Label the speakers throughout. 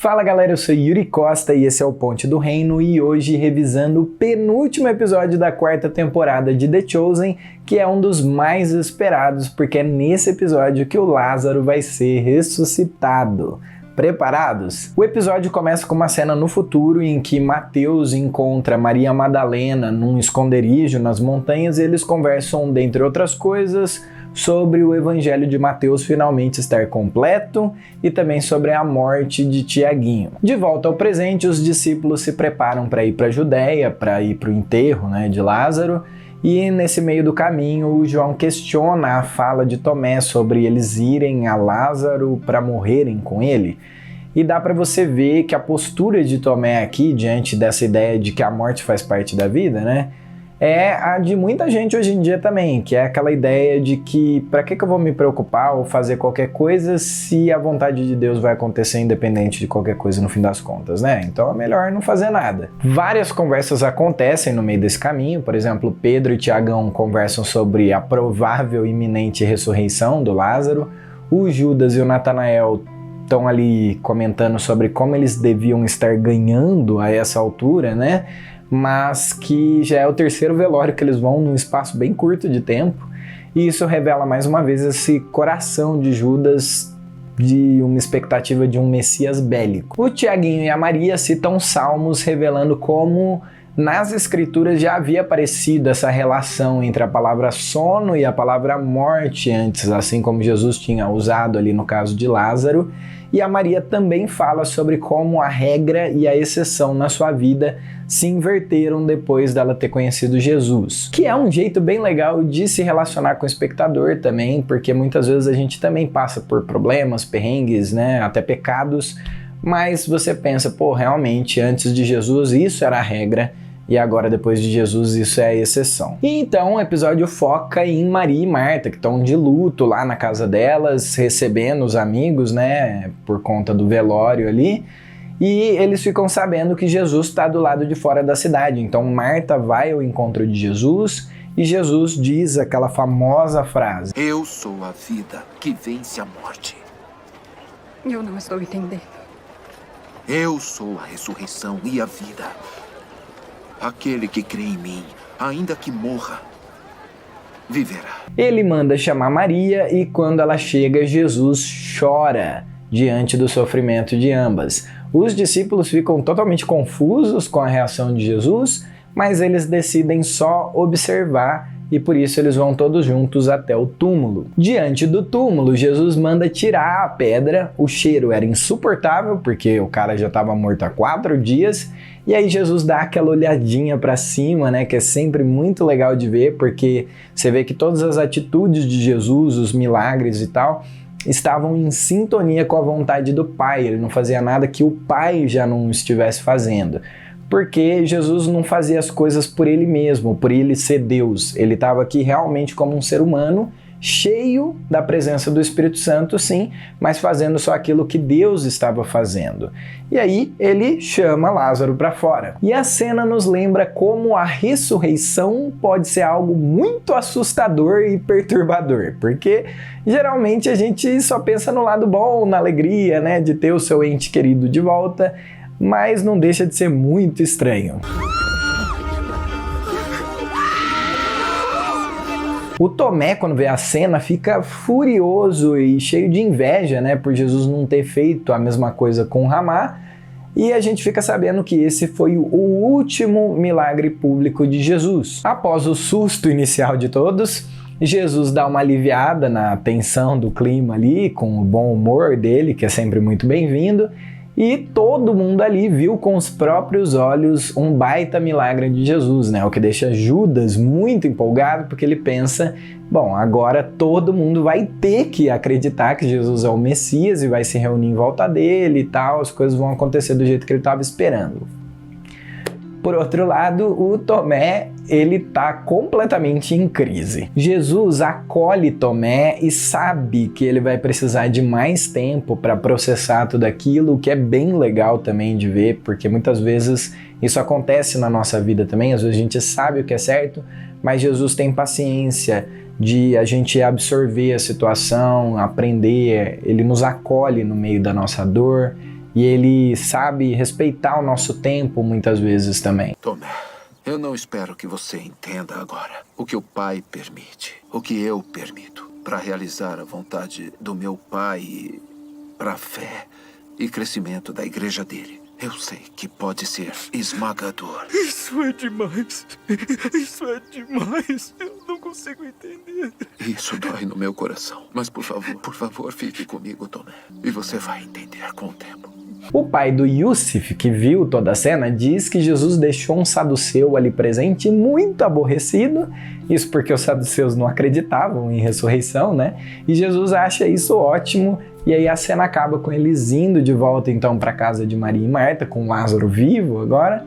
Speaker 1: Fala galera, eu sou Yuri Costa e esse é o Ponte do Reino e hoje revisando o penúltimo episódio da quarta temporada de The Chosen, que é um dos mais esperados porque é nesse episódio que o Lázaro vai ser ressuscitado. Preparados? O episódio começa com uma cena no futuro em que Mateus encontra Maria Madalena num esconderijo nas montanhas e eles conversam, dentre outras coisas, sobre o Evangelho de Mateus finalmente estar completo e também sobre a morte de Tiaguinho. De volta ao presente, os discípulos se preparam para ir para a Judéia, para ir para o enterro, de Lázaro, e nesse meio do caminho o João questiona a fala de Tomé sobre eles irem a Lázaro para morrerem com ele. E dá para você ver que a postura de Tomé aqui, diante dessa ideia de que a morte faz parte da vida, é a de muita gente hoje em dia também, que é aquela ideia de que para que eu vou me preocupar ou fazer qualquer coisa se a vontade de Deus vai acontecer independente de qualquer coisa no fim das contas, Então é melhor não fazer nada. Várias conversas acontecem no meio desse caminho, por exemplo, Pedro e Tiagão conversam sobre a provável iminente ressurreição do Lázaro, o Judas e o Natanael estão ali comentando sobre como eles deviam estar ganhando a essa altura, mas que já é o terceiro velório que eles vão num espaço bem curto de tempo, e isso revela mais uma vez esse coração de Judas de uma expectativa de um Messias bélico. O Tiaguinho e a Maria citam salmos revelando como nas escrituras já havia aparecido essa relação entre a palavra sono e a palavra morte antes, assim como Jesus tinha usado ali no caso de Lázaro, e a Maria também fala sobre como a regra e a exceção na sua vida se inverteram depois dela ter conhecido Jesus, que é um jeito bem legal de se relacionar com o espectador também, porque muitas vezes a gente também passa por problemas, perrengues, até pecados, mas você pensa, realmente antes de Jesus isso era a regra, e agora, depois de Jesus, isso é a exceção. E então, o episódio foca em Maria e Marta, que estão de luto lá na casa delas, recebendo os amigos, por conta do velório ali. E eles ficam sabendo que Jesus está do lado de fora da cidade. Então, Marta vai ao encontro de Jesus e Jesus diz aquela famosa frase:
Speaker 2: Eu sou a vida que vence a morte.
Speaker 3: Eu não estou entendendo.
Speaker 2: Eu sou a ressurreição e a vida. Aquele que crê em mim, ainda que morra, viverá.
Speaker 1: Ele manda chamar Maria e quando ela chega, Jesus chora diante do sofrimento de ambas. Os discípulos ficam totalmente confusos com a reação de Jesus, mas eles decidem só observar e por isso eles vão todos juntos até o túmulo. Diante do túmulo, Jesus manda tirar a pedra, o cheiro era insuportável porque o cara já estava morto há 4 dias, e aí Jesus dá aquela olhadinha para cima, que é sempre muito legal de ver, porque você vê que todas as atitudes de Jesus, os milagres e tal, estavam em sintonia com a vontade do Pai, ele não fazia nada que o Pai já não estivesse fazendo. Porque Jesus não fazia as coisas por ele mesmo, por ele ser Deus. Ele estava aqui realmente como um ser humano, cheio da presença do Espírito Santo, sim, mas fazendo só aquilo que Deus estava fazendo. E aí ele chama Lázaro para fora. E a cena nos lembra como a ressurreição pode ser algo muito assustador e perturbador, porque geralmente a gente só pensa no lado bom, na alegria, de ter o seu ente querido de volta, mas não deixa de ser muito estranho. O Tomé, quando vê a cena, fica furioso e cheio de inveja, por Jesus não ter feito a mesma coisa com Ramá, e a gente fica sabendo que esse foi o último milagre público de Jesus. Após o susto inicial de todos, Jesus dá uma aliviada na tensão do clima ali, com o bom humor dele, que é sempre muito bem-vindo, e todo mundo ali viu com os próprios olhos um baita milagre de Jesus, o que deixa Judas muito empolgado, porque ele pensa, agora todo mundo vai ter que acreditar que Jesus é o Messias e vai se reunir em volta dele e tal, as coisas vão acontecer do jeito que ele estava esperando. Por outro lado, o Tomé, ele tá completamente em crise. Jesus acolhe Tomé e sabe que ele vai precisar de mais tempo para processar tudo aquilo, o que é bem legal também de ver, porque muitas vezes isso acontece na nossa vida também, às vezes a gente sabe o que é certo, mas Jesus tem paciência de a gente absorver a situação, aprender, ele nos acolhe no meio da nossa dor, e ele sabe respeitar o nosso tempo muitas vezes também.
Speaker 2: Tomé, eu não espero que você entenda agora o que o Pai permite, o que eu permito, para realizar a vontade do meu Pai e para a fé e crescimento da igreja dele. Eu sei que pode ser esmagador.
Speaker 4: Isso é demais. Isso é demais. Eu não consigo entender.
Speaker 2: Isso dói no meu coração. Mas por favor, fique comigo, Tomé. E você vai entender com o tempo.
Speaker 1: O pai do Yusuf, que viu toda a cena, diz que Jesus deixou um saduceu ali presente muito aborrecido, isso porque os saduceus não acreditavam em ressurreição, né? E Jesus acha isso ótimo, e aí a cena acaba com eles indo de volta então para a casa de Maria e Marta, com Lázaro vivo agora,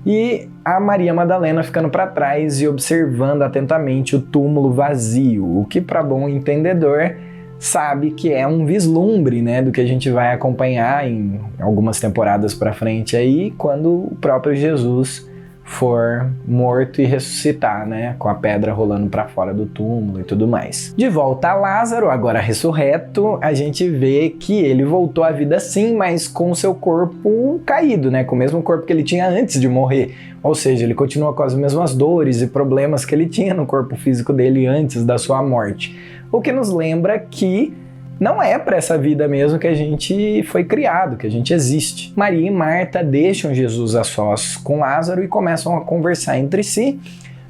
Speaker 1: e a Maria Madalena ficando para trás e observando atentamente o túmulo vazio, o que para bom entendedor sabe que é um vislumbre, né, do que a gente vai acompanhar em algumas temporadas para frente aí, quando o próprio Jesus for morto e ressuscitar, né, com a pedra rolando para fora do túmulo e tudo mais. De volta a Lázaro, agora ressurreto, a gente vê que ele voltou à vida sim, mas com o seu corpo caído, né, com o mesmo corpo que ele tinha antes de morrer. Ou seja, ele continua com as mesmas dores e problemas que ele tinha no corpo físico dele antes da sua morte. O que nos lembra que não é para essa vida mesmo que a gente foi criado, que a gente existe. Maria e Marta deixam Jesus a sós com Lázaro e começam a conversar entre si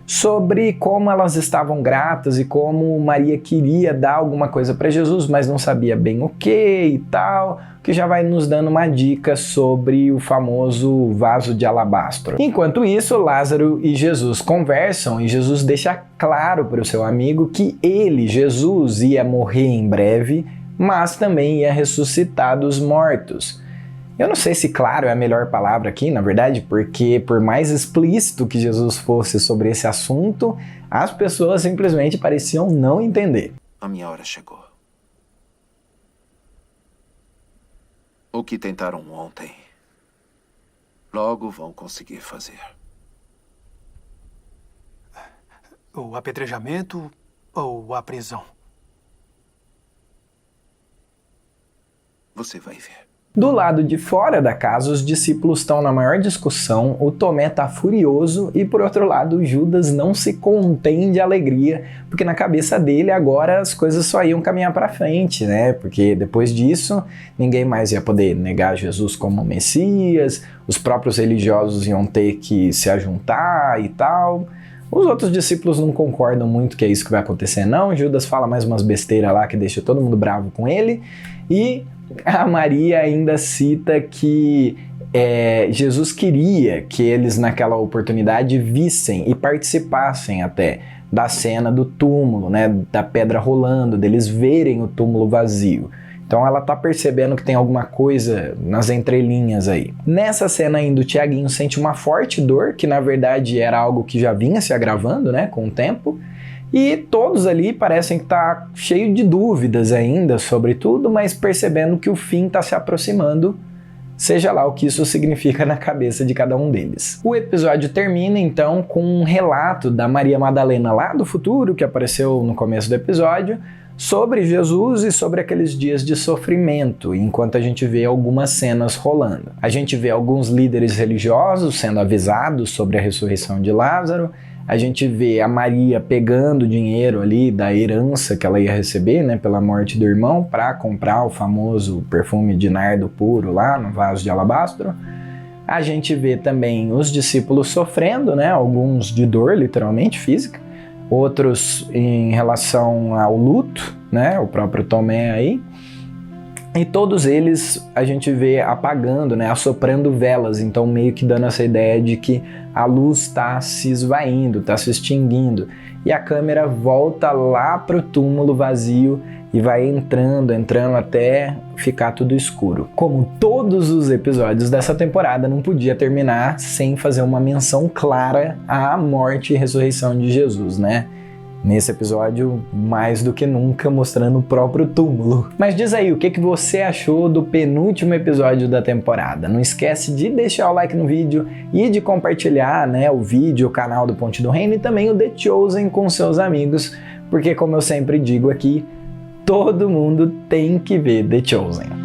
Speaker 1: sobre como elas estavam gratas e como Maria queria dar alguma coisa para Jesus, mas não sabia bem o que e tal, que já vai nos dando uma dica sobre o famoso vaso de alabastro. Enquanto isso, Lázaro e Jesus conversam e Jesus deixa claro para o seu amigo que ele, Jesus, ia morrer em breve, mas também ia ressuscitar dos mortos. Eu não sei se claro é a melhor palavra aqui, na verdade, porque por mais explícito que Jesus fosse sobre esse assunto, as pessoas simplesmente pareciam não entender.
Speaker 2: A minha hora chegou. O que tentaram ontem, logo vão conseguir fazer.
Speaker 4: O apedrejamento ou a prisão?
Speaker 2: Você vai ver.
Speaker 1: Do lado de fora da casa, os discípulos estão na maior discussão, o Tomé está furioso e, por outro lado, o Judas não se contém de alegria, porque na cabeça dele agora as coisas só iam caminhar para frente, né? Porque depois disso, ninguém mais ia poder negar Jesus como Messias, os próprios religiosos iam ter que se ajuntar e tal. Os outros discípulos não concordam muito que é isso que vai acontecer, não. Judas fala mais umas besteiras lá que deixa todo mundo bravo com ele, e a Maria ainda cita que Jesus queria que eles naquela oportunidade vissem e participassem até da cena do túmulo, né, da pedra rolando, deles verem o túmulo vazio. Então ela tá percebendo que tem alguma coisa nas entrelinhas aí. Nessa cena ainda o Tiaguinho sente uma forte dor, que na verdade era algo que já vinha se agravando, né, com o tempo. E todos ali parecem que tá cheio de dúvidas ainda sobre tudo, mas percebendo que o fim está se aproximando, seja lá o que isso significa na cabeça de cada um deles. O episódio termina então com um relato da Maria Madalena lá do futuro, que apareceu no começo do episódio, sobre Jesus e sobre aqueles dias de sofrimento, enquanto a gente vê algumas cenas rolando. A gente vê alguns líderes religiosos sendo avisados sobre a ressurreição de Lázaro, a gente vê a Maria pegando dinheiro ali da herança que ela ia receber, né, pela morte do irmão, para comprar o famoso perfume de nardo puro lá no vaso de alabastro. A gente vê também os discípulos sofrendo, né, alguns de dor, literalmente, física, outros em relação ao luto, né, o próprio Tomé aí. E todos eles a gente vê apagando, né, assoprando velas, então meio que dando essa ideia de que a luz está se esvaindo, está se extinguindo. E a câmera volta lá para o túmulo vazio e vai entrando até ficar tudo escuro. Como todos os episódios dessa temporada, não podia terminar sem fazer uma menção clara à morte e ressurreição de Jesus, né? Nesse episódio, mais do que nunca, mostrando o próprio túmulo. Mas diz aí, o que você achou do penúltimo episódio da temporada? Não esquece de deixar o like no vídeo e de compartilhar, né, o vídeo, o canal do Ponte do Reino e também o The Chosen com seus amigos, porque como eu sempre digo aqui, todo mundo tem que ver The Chosen.